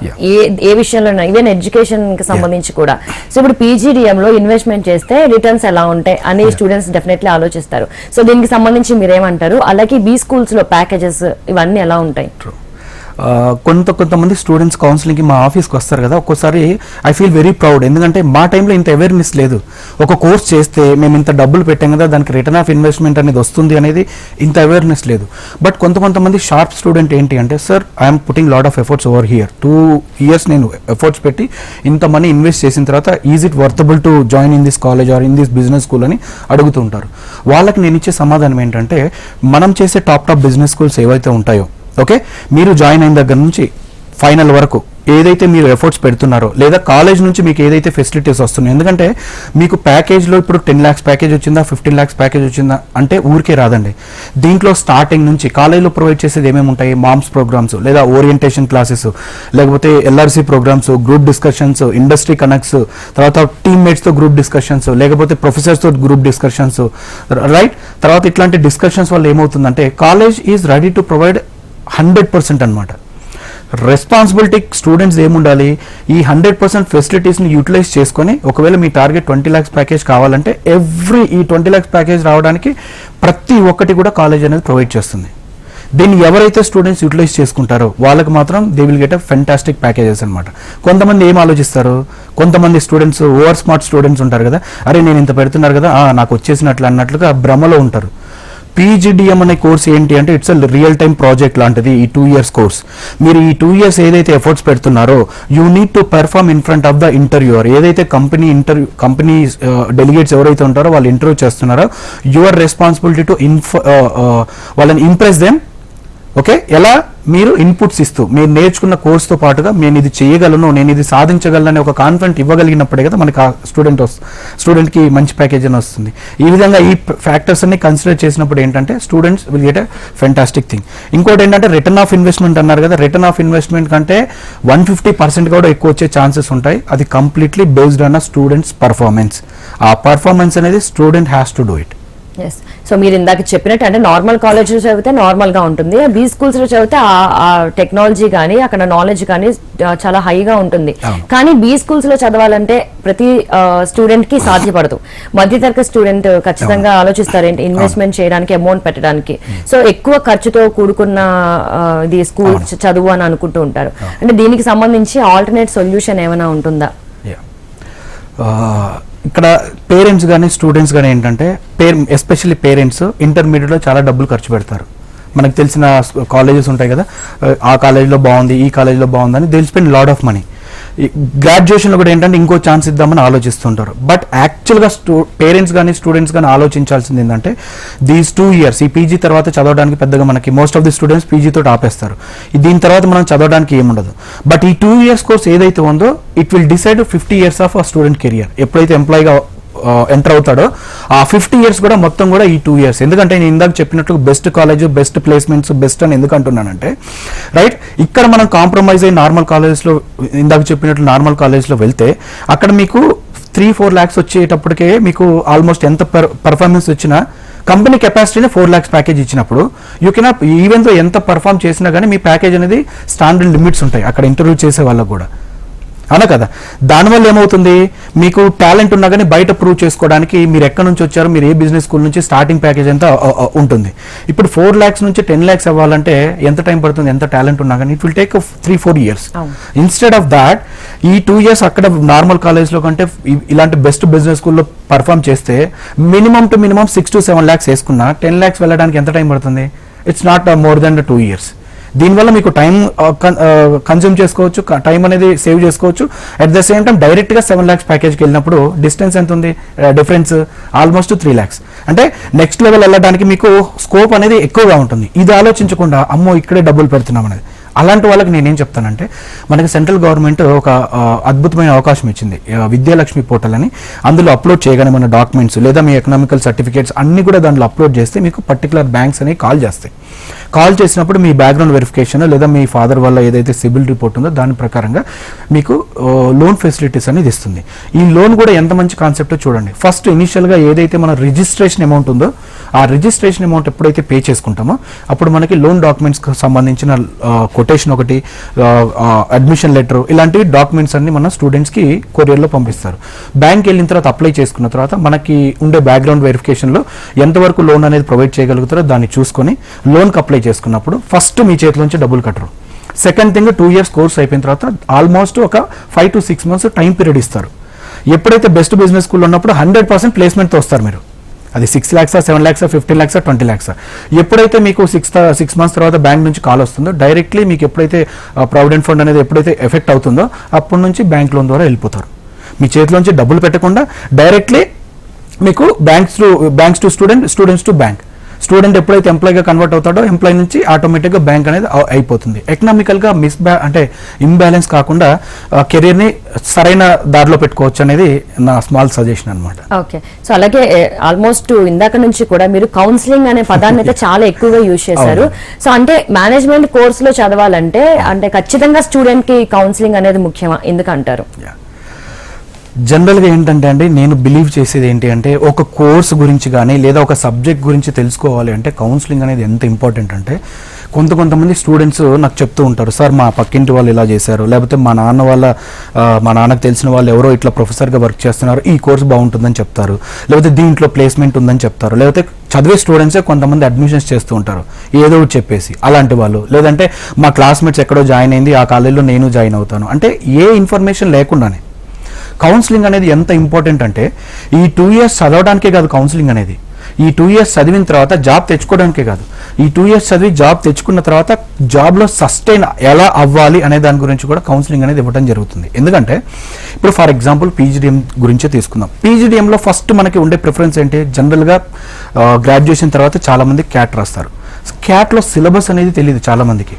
A: ఏ విషయంలో ఈవెన్ ఎడ్యుకేషన్ కి సంబంధించి కూడా. సో ఇప్పుడు పీజీడిఎం లో ఇన్వెస్ట్మెంట్ చేస్తే రిటర్న్స్ ఎలా ఉంటాయి అని స్టూడెంట్స్ డెఫినెట్లీ ఆలోచిస్తారు. సో దీనికి సంబంధించి మీరేమంటారు? అలాగే బీ స్కూల్స్ లో ప్యాకేజెస్ ఇవన్నీ ఎలా ఉంటాయి?
B: కొంతమంది స్టూడెంట్స్ కౌన్సిలింగ్కి మా ఆఫీస్కి వస్తారు కదా, ఒక్కోసారి ఐ ఫీల్ వెరీ ప్రౌడ్. ఎందుకంటే మా టైంలో ఇంత అవేర్నెస్ లేదు. ఒక కోర్స్ చేస్తే మేము ఇంత డబ్బులు పెట్టాం కదా దానికి రిటర్న్ ఆఫ్ ఇన్వెస్ట్మెంట్ అనేది వస్తుంది అనేది ఇంత అవేర్నెస్ లేదు. బట్ కొంతమంది షార్ప్ స్టూడెంట్ ఏంటి అంటే, sir I'm putting lot of efforts over here, 2 years నేను ఎఫర్ట్స్ పెట్టి ఇంత మనీ ఇన్వెస్ట్ చేసిన తర్వాత is it worthable to join in this college are in this business school అని అడుగుతూ ఉంటారు. వాళ్ళకి నేను ఇచ్చే సమాధానం ఏంటంటే, మనం చేసే టాప్ బిజినెస్ స్కూల్స్ ఏవైతే ఉంటాయో, ఓకే, మీరు జాయిన్ అయిన దగ్గర నుంచి ఫైనల్ వరకు ఏదైతే మీరు ఎఫర్ట్స్ పెడుతున్నారో లేదా కాలేజ్ నుంచి మీకు ఏదైతే ఫెసిలిటీస్ వస్తున్నాయి, ఎందుకంటే మీకు ప్యాకేజ్లో ఇప్పుడు 10 lakhs ప్యాకేజ్ వచ్చిందా 15 lakhs ప్యాకేజ్ వచ్చిందా అంటే ఊరికే రాదండి. దీంట్లో స్టార్టింగ్ నుంచి కాలేజ్లో ప్రొవైడ్ చేసేది ఏమేమి ఉంటాయి, మామ్స్ ప్రోగ్రామ్స్ లేదా ఓరియంటేషన్ క్లాసెస్, లేకపోతే LRC programmes, group discussions, industry connects, తర్వాత టీమ్మేట్స్తో గ్రూప్ డిస్కషన్స్, లేకపోతే ప్రొఫెసర్స్తో గ్రూప్ డిస్కషన్స్, రైట్. తర్వాత ఇట్లాంటి డిస్కషన్స్ వల్ల ఏమవుతుందంటే college is ready to provide 100% అనమాట. రెస్పాన్సిబిలిటీ స్టూడెంట్స్ ఏముండాలి, ఈ 100% ఫెసిలిటీస్ని యూటిలైజ్ చేసుకొని ఒకవేళ మీ టార్గెట్ 20 lakhs ప్యాకేజ్ కావాలంటే ఈ 20 lakhs ప్యాకేజ్ రావడానికి ప్రతి ఒక్కటి కూడా కాలేజ్ అనేది ప్రొవైడ్ చేస్తుంది. దీన్ని ఎవరైతే స్టూడెంట్స్ యూటిలైజ్ చేసుకుంటారో వాళ్ళకి మాత్రం they will get a fantastic packages అనమాట. కొంతమంది ఏం ఆలోచిస్తారు, కొంతమంది స్టూడెంట్స్ ఓవర్ స్మార్ట్ స్టూడెంట్స్ ఉంటారు కదా, అరే నేను ఇంత పెడుతున్నారు కదా నాకు వచ్చేసినట్లు అన్నట్లుగా భ్రమలో ఉంటారు. పీజీడిఎం అనే కోర్స్ ఏంటి అంటే ఇట్స్ రియల్ టైమ్ ప్రాజెక్ట్ లాంటిది. ఈ 2 years కోర్స్, మీరు ఈ 2 years ఏదైతే ఎఫర్ట్స్ పెడుతున్నారో you need to perform in front of the interviewer. ఏదైతే కంపెనీ డెలిగేట్స్ ఎవరైతే ఉంటారో వాళ్ళు ఇంటర్వ్యూ చేస్తున్నారో యువర్ రెస్పాన్సిబిలిటీ టు వాళ్ళని ఇంప్రెస్ దెమ్. ఓకే, ఎలా మీరు ఇన్పుట్స్ ఇస్తూ మీరు నేర్చుకున్న కోర్సుతో పాటుగా నేను ఇది చేయగలను, నేను ఇది సాధించగలను అనే ఒక కాన్ఫిడెంట్ ఇవ్వగలిగినప్పుడే కదా మనకి ఆ స్టూడెంట్కి మంచి ప్యాకేజ్ అని వస్తుంది. ఈ విధంగా ఈ ఫ్యాక్టర్స్ అన్ని కన్సిడర్ చేసినప్పుడు ఏంటంటే students will get a fantastic thing. ఇంకోటి ఏంటంటే రిటర్న్ ఆఫ్ ఇన్వెస్ట్మెంట్ అన్నారు కదా, రిటర్న్ ఆఫ్ ఇన్వెస్ట్మెంట్ కంటే 150% కూడా ఎక్కువ వచ్చే ఛాన్సెస్ ఉంటాయి. అది completely based on students performance. ఆ పర్ఫార్మెన్స్ అనేది student has to do it.
A: Yes, so మీరు ఇందాక చెప్పినట్టు అంటే నార్మల్ కాలేజ్లో చదివితే నార్మల్గా ఉంటుంది, బీ స్కూల్స్లో చదివితే ఆ టెక్నాలజీ కానీ అక్కడ నాలెడ్జ్ కానీ చాలా హైగా ఉంటుంది. కానీ బీ స్కూల్స్లో చదవాలంటే ప్రతి స్టూడెంట్కి సాధ్యపడదు. మధ్యతరగతి స్టూడెంట్ ఖచ్చితంగా ఆలోచిస్తారేంటి ఇన్వెస్ట్మెంట్ చేయడానికి, అమౌంట్ పెట్టడానికి. సో ఎక్కువ ఖర్చుతో కూడుకున్న ఇది స్కూల్ చదువు అని అనుకుంటూ ఉంటారు. అంటే దీనికి సంబంధించి ఆల్టర్నేట్ సొల్యూషన్ ఏమైనా ఉంటుందా?
B: ఇక్కడ పేరెంట్స్ కానీ స్టూడెంట్స్ కానీ ఏంటంటే ఎస్పెషల్లీ పేరెంట్స్ ఇంటర్మీడియట్లో చాలా డబ్బులు ఖర్చు పెడతారు. మనకు తెలిసిన కాలేజెస్ ఉంటాయి కదా, ఆ కాలేజ్లో బాగుంది, ఈ కాలేజ్లో బాగుంది అని they will spend lot of money. గ్రాడ్యుయేషన్లో కూడా ఏంటంటే ఇంకో ఛాన్స్ ఇద్దామని ఆలోచిస్తుంటారు. బట్ యాక్చువల్గా పేరెంట్స్ కానీ స్టూడెంట్స్ కానీ ఆలోచించాల్సింది ఏంటంటే దీస్ 2 years ఈ పీజీ తర్వాత చదవడానికి పెద్దగా మనకి మోస్ట్ ఆఫ్ ది స్టూడెంట్స్ పీజీతో ఆపేస్తారు. దీని తర్వాత మనం చదవడానికి ఏముండదు. బట్ ఈ 2 years కోర్స్ ఏదైతే ఉందో it will decide 50 years of ఆ స్టూడెంట్ కెరియర్. ఎప్పుడైతే ఎంప్లాయీగా ఎంటర్ అవుతాడో ఆ 50 years కూడా మొత్తం కూడా ఈ 2 years. ఎందుకంటే నేను ఇందాక చెప్పినట్లు best college, best placements, best అని ఎందుకు అంటున్నానంటే రైట్, ఇక్కడ మనం కాంప్రమైజ్ అయ్యి నార్మల్ కాలేజెస్లో ఇందాక చెప్పినట్లు నార్మల్ కాలేజ్లో వెళ్తే అక్కడ మీకు 3-4 lakhs వచ్చేటప్పటికే మీకు ఆల్మోస్ట్ ఎంత పర్ఫార్మెన్స్ వచ్చినా కంపెనీ కెపాసిటీనే 4 lakhs ప్యాకేజ్ ఇచ్చినప్పుడు యూ కెనాట్ ఈవెన్ దో ఎంత పర్ఫామ్ చేసినా కానీ మీ ప్యాకేజ్ అనేది స్టాండర్డ్ లిమిట్స్ ఉంటాయి అక్కడ ఇంటర్వ్యూ చేసే వాళ్ళకు కూడా, అవునా కదా. దానివల్ల ఏమవుతుంది, మీకు టాలెంట్ ఉన్నా కానీ బయట ప్రూవ్ చేసుకోవడానికి మీరు ఎక్కడి నుంచి వచ్చారో, మీరు ఏ బిజినెస్ స్కూల్ నుంచి స్టార్టింగ్ ప్యాకేజ్ ఎంత ఉంటుంది. ఇప్పుడు 4 lakhs నుంచి 10 lakhs అవ్వాలంటే ఎంత టైం పడుతుంది, ఎంత టాలెంట్ ఉన్నా కానీ it will take 3-4 years. Instead of that ఈ 2 years అక్కడ నార్మల్ కాలేజ్లో కంటే ఇలాంటి బెస్ట్ బిజినెస్ స్కూల్లో పర్ఫామ్ చేస్తే మినిమం టు మినిమం 6-7 lakhs వేసుకున్నా 10 lakhs వెళ్ళడానికి ఎంత టైం పడుతుంది? It's not more than 2 years. దీనివల్ల మీకు టైం కన్జ్యూమ్ చేసుకోవచ్చు, టైం అనేది సేవ్ చేసుకోవచ్చు. అట్ ద సేమ్ టైం డైరెక్ట్గా 7 lakhs ప్యాకేజ్కి వెళ్ళినప్పుడు డిస్టెన్స్ ఎంత ఉంది, డిఫరెన్స్ ఆల్మోస్ట్ 3 lakhs. అంటే నెక్స్ట్ లెవెల్ వెళ్ళడానికి మీకు స్కోప్ అనేది ఎక్కువగా ఉంటుంది. ఇది ఆలోచించకుండా అమ్మో ఇక్కడే డబ్బులు పెడుతున్నాం అనేది, అలాంటి వాళ్ళకి నేనేం చెప్తానంటే మనకి సెంట్రల్ గవర్నమెంట్ ఒక అద్భుతమైన అవకాశం ఇచ్చింది, విద్యాలక్ష్మి పోర్టల్ అని. అందులో అప్లోడ్ చేయగానే మన డాక్యుమెంట్స్ లేదా మీ ఎకనామికల్ సర్టిఫికేట్స్ అన్ని కూడా దాంట్లో అప్లోడ్ చేస్తే మీకు పర్టికులర్ బ్యాంక్స్ అనేవి కాల్ చేస్తాయి. కాల్ చేసినప్పుడు మీ బ్యాక్గ్రౌండ్ వెరిఫికేషన్ లేదా మీ ఫాదర్ వల్ల ఏదైతే సిబిల్ రిపోర్ట్ ఉందో దాని ప్రకారంగా మీకు లోన్ ఫెసిలిటీస్ అనేది ఇస్తుంది. ఈ లోన్ కూడా ఎంత మంచి కాన్సెప్టో చూడండి. ఫస్ట్ ఇనిషియల్గా ఏదైతే మన రిజిస్ట్రేషన్ అమౌంట్ ఉందో ఆ రిజిస్ట్రేషన్ అమౌంట్ ఎప్పుడైతే పే చేసుకుంటామో అప్పుడు మనకి లోన్ డాక్యుమెంట్స్కి సంబంధించిన కొటేషన్ ఒకటి, అడ్మిషన్ లెటర్, ఇలాంటివి డాక్యుమెంట్స్ అన్ని మన స్టూడెంట్స్కి కొరియర్లో పంపిస్తారు. బ్యాంక్ వెళ్ళిన తర్వాత అప్లై చేసుకున్న తర్వాత మనకి ఉండే బ్యాక్గ్రౌండ్ వెరిఫికేషన్లో ఎంతవరకు లోన్ అనేది ప్రొవైడ్ చేయగలుగుతారో దాన్ని చూసుకొని లోన్కి అప్లై చేసుకున్నప్పుడు ఫస్ట్ మీ చేతిలోంచి డబ్బులు కట్టరు. సెకండ్ థింగ్ 2 years కోర్స్ అయిపోయిన తర్వాత ఆల్మోస్ట్ ఒక 5 to 6 months టైం పీరియడ్ ఇస్తారు. ఎప్పుడైతే బెస్ట్ బిజినెస్ స్కూల్లో ఉన్నప్పుడు 100% ప్లేస్మెంట్తో వస్తారు మీరు. అది 6 lakhs, 7 lakhs, 15 lakhs, 20 lakhs. ఎప్పుడైతే మీకు 6 months తర్వాత బ్యాంక్ నుంచి కాల్ వస్తుందో డైరెక్ట్లీ మీకు ఎప్పుడైతే ప్రావిడెంట్ ఫండ్ అనేది ఎప్పుడైతే ఎఫెక్ట్ అవుతుందో అప్పటి నుంచి బ్యాంక్ లోన్ ద్వారా వెళ్ళిపోతారు. మీ చేతిలోంచి డబ్బులు పెట్టకుండా డైరెక్ట్లీ మీకు banks to students to bank. Student ఎప్పుడైతే ఎంప్లాయీగా కన్వర్ట్ అవుతాడో ఎంప్లాయీ నుంచి ఆటోమేటిక్గా బ్యాంక్ అనేది అయిపోతుంది. ఎకనామికల్గా అంటే ఇంబ్యాలెన్స్ కాకుండా కెరీర్ని సరైన దారిలో పెట్టుకోవచ్చు అనేది నా స్మాల్ సజెషన్ అనమాట.
A: ఓకే, సో అలాగే ఆల్మోస్ట్ ఇందాక నుంచి కూడా మీరు కౌన్సిలింగ్ అనే పదాన్ని అయితే చాలా ఎక్కువగా యూజ్ చేశారు. సో అంటే మేనేజ్మెంట్ కోర్సులో చదవాలంటే అంటే ఖచ్చితంగా స్టూడెంట్కి కౌన్సిలింగ్ అనేది ముఖ్యమా, ఎందుకంటారు?
B: జనరల్గా ఏంటంటే అండి నేను బిలీవ్ చేసేది ఏంటి అంటే ఒక కోర్స్ గురించి కానీ లేదా ఒక సబ్జెక్ట్ గురించి తెలుసుకోవాలి అంటే కౌన్సిలింగ్ అనేది ఎంత ఇంపార్టెంట్ అంటే కొంతమంది స్టూడెంట్స్ నాకు చెప్తూ ఉంటారు, సార్ మా పక్కింటి వాళ్ళు ఇలా చేశారు, లేకపోతే మా నాన్నకు తెలిసిన వాళ్ళు ఎవరో ఇట్లా ప్రొఫెసర్గా వర్క్ చేస్తున్నారు, ఈ కోర్స్ బాగుంటుందని చెప్తారు, లేకపోతే దీంట్లో ప్లేస్మెంట్ ఉందని చెప్తారు, లేకపోతే చదివే స్టూడెంట్సే కొంతమంది అడ్మిషన్స్ చేస్తూ ఉంటారు ఏదో ఒకటి చెప్పేసి. అలాంటి వాళ్ళు లేదంటే మా క్లాస్మేట్స్ ఎక్కడో జాయిన్ అయింది ఆ కాలేజీలో నేను జాయిన్ అవుతాను అంటే ఏ ఇన్ఫర్మేషన్ లేకుండానే. కౌన్సిలింగ్ అనేది ఎంత ఇంపార్టెంట్ అంటే ఈ 2 years చదవడానికే కాదు కౌన్సిలింగ్ అనేది, ఈ 2 ఇయర్స్ చదివిన తర్వాత జాబ్ తెచ్చుకోవడానికే కాదు, ఈ 2 ఇయర్స్ చదివి జాబ్ తెచ్చుకున్న తర్వాత జాబ్లో సస్టైన్ ఎలా అవ్వాలి అనే దాని గురించి కూడా కౌన్సిలింగ్ అనేది ఇవ్వడం జరుగుతుంది. ఎందుకంటే ఇప్పుడు ఫర్ ఎగ్జాంపుల్ పీజీడిఎం గురించే తీసుకుందాం. పీజీడిఎంలో ఫస్ట్ మనకి ఉండే ప్రిఫరెన్స్ ఏంటి, జనరల్గా గ్రాడ్యుయేషన్ తర్వాత చాలామంది క్యాట్ రాస్తారు. క్యాట్లో సిలబస్ అనేది తెలియదు చాలామందికి.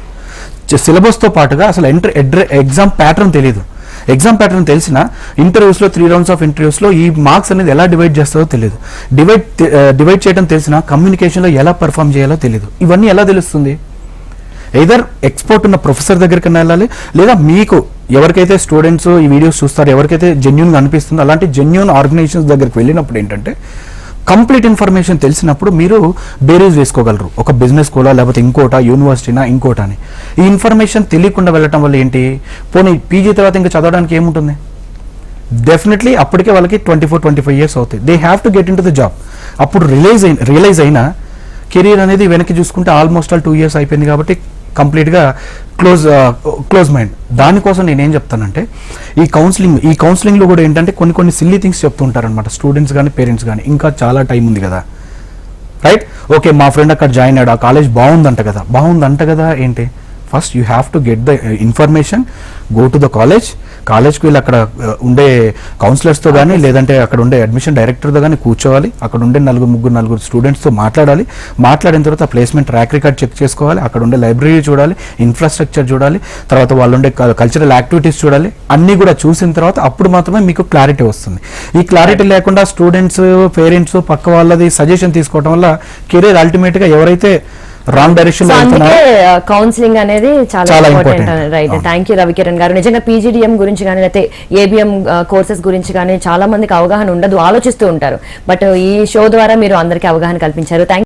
B: సిలబస్తో పాటుగా అసలు ఎగ్జామ్ ప్యాటర్న్ తెలియదు. ఎగ్జామ్ ప్యాటర్న్ తెలిసిన ఇంటర్వ్యూస్లో 3 రౌండ్స్ ఆఫ్ ఇంటర్వ్యూస్లో ఈ మార్క్స్ అనేది ఎలా డివైడ్ చేస్తారో తెలియదు. డివైడ్ చేయడం తెలిసిన కమ్యూనికేషన్లో ఎలా పర్ఫామ్ చేయాలో తెలియదు. ఇవన్నీ ఎలా తెలుస్తుంది? ఎయిదర్ ఎక్స్పర్ట్ ఉన్న ప్రొఫెసర్ దగ్గరికి వెళ్ళాలి, లేదా మీకు ఎవరికైతే స్టూడెంట్స్ ఈ వీడియోస్ చూస్తారో ఎవరికైతే జెన్యూన్గా అనిపిస్తుందో అలాంటి జెన్యూన్ ఆర్గనైజేషన్స్ దగ్గరికి వెళ్ళినప్పుడు ఏంటంటే కంప్లీట్ ఇన్ఫర్మేషన్ తెలిసినప్పుడు మీరు బేరీజ్ వేసుకోగలరు. ఒక బిజినెస్ స్కూలా లేకపోతే ఇంకోటా, యూనివర్సిటీనా, ఇంకోటా అని. ఈ ఇన్ఫర్మేషన్ తెలియకుండా వెళ్ళటం వల్ల ఏంటి, పోనీ పీజీ తర్వాత ఇంకా చదవడానికి ఏముంటుంది? డెఫినెట్లీ అప్పటికే వాళ్ళకి 24-25 ఇయర్స్ అవుతాయి. They have to get in to the job. అప్పుడు రియలైజ్ అయినా కెరీర్ అనేది వెనక్కి చూసుకుంటే ఆల్మోస్ట్ 2 ఇయర్స్ అయిపోయింది కాబట్టి కంప్లీట్గా క్లోజ్ మైండ్. దానికోసం నేనేం చెప్తానంటే ఈ కౌన్సిలింగ్లో కూడా ఏంటంటే కొన్ని సిల్లీ థింగ్స్ చెప్తుంటారనమాట స్టూడెంట్స్ కానీ పేరెంట్స్ కానీ. ఇంకా చాలా టైం ఉంది కదా, రైట్, ఓకే మా ఫ్రెండ్ అక్కడ జాయిన్ అయ్యాడు, ఆ కాలేజ్ బాగుందంట కదా ఏంటి, first you have to get the information, go to the కాలేజ్కి వెళ్ళి అక్కడ ఉండే కౌన్సిలర్స్తో కానీ లేదంటే అక్కడ ఉండే అడ్మిషన్ డైరెక్టర్తో కానీ కూర్చోవాలి. అక్కడ ఉండే 4 స్టూడెంట్స్తో మాట్లాడిన తర్వాత ప్లేస్మెంట్ ట్రాక్ రికార్డ్ చెక్ చేసుకోవాలి. అక్కడ ఉండే లైబ్రరీ చూడాలి, ఇన్ఫ్రాస్ట్రక్చర్ చూడాలి, తర్వాత వాళ్ళు ఉండే కల్చరల్ యాక్టివిటీస్ చూడాలి. అన్నీ కూడా చూసిన తర్వాత అప్పుడు మాత్రమే మీకు క్లారిటీ వస్తుంది. ఈ క్లారిటీ లేకుండా స్టూడెంట్స్, పేరెంట్స్, పక్క వాళ్ళది సజెషన్ తీసుకోవడం వల్ల కెరీర్ అల్టిమేట్గా ఎవరైతే రాంగ్ డైరెక్షన్
A: కౌన్సిలింగ్ అనేది చాలా important. Right, thank you Ravikiran గారు. నిజంగా పీజీడిఎం గురించి కానీ లేకపోతే ఏబిఎం కోర్సెస్ గురించి కానీ చాలా మందికి అవగాహన ఉండదు, ఆలోచిస్తూ ఉంటారు. బట్ ఈ షో ద్వారా మీరు అందరికీ అవగాహన కల్పించారు. థ్యాంక్